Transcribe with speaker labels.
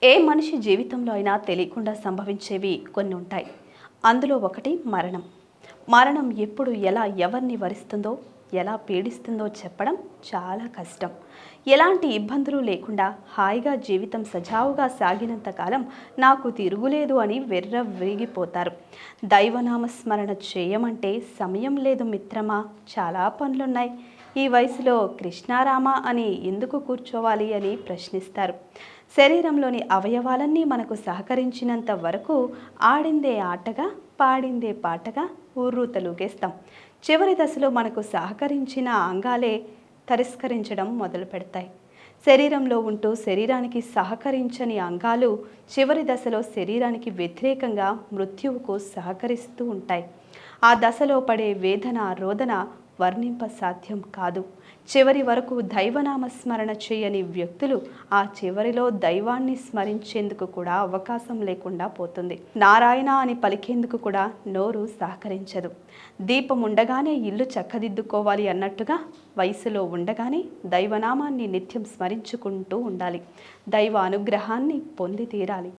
Speaker 1: ఏ మనిషి జీవితంలో అయినా తెలియకుండా సంభవించేవి కొన్ని ఉంటాయి. అందులో ఒకటి మరణం. మరణం ఎప్పుడు ఎలా ఎవరిని వరిస్తుందో, ఎలా పీడిస్తుందో చెప్పడం చాలా కష్టం. ఎలాంటి ఇబ్బందులు లేకుండా హాయిగా జీవితం సజావుగా సాగినంత కాలం నాకు తిరుగులేదు అని వెర్రవీగిపోతారు. దైవనామస్మరణ చేయమంటే సమయం లేదు మిత్రమా, చాలా పనులున్నాయి. ఈ వయసులో కృష్ణారామ అని ఎందుకు కూర్చోవాలి అని ప్రశ్నిస్తారు. శరీరంలోని అవయవాలన్నీ మనకు సహకరించినంత వరకు ఆడిందే ఆటగా, పాడిందే పాటగా ఊర్రూతలూగేస్తాం. చివరి దశలో మనకు సహకరించిన అంగాలే తిరస్కరించడం మొదలు పెడతాయి. శరీరంలో ఉంటూ శరీరానికి సహకరించని అంగాలు చివరి దశలో శరీరానికి వ్యతిరేకంగా మృత్యువుకు సహకరిస్తూ ఉంటాయి. ఆ దశలో పడే వేదన, రోదన వర్ణింప సాధ్యం కాదు. చివరి వరకు దైవనామస్మరణ చేయని వ్యక్తులు ఆ చివరిలో దైవాన్ని స్మరించేందుకు కూడా అవకాశం లేకుండా పోతుంది. నారాయణ అని పలికేందుకు కూడా నోరు సహకరించదు. దీపం ఉండగానే ఇల్లు చక్కదిద్దుకోవాలి అన్నట్టుగా వయసులో ఉండగానే దైవనామాన్ని నిత్యం స్మరించుకుంటూ ఉండాలి. దైవ అనుగ్రహాన్ని పొంది తీరాలి.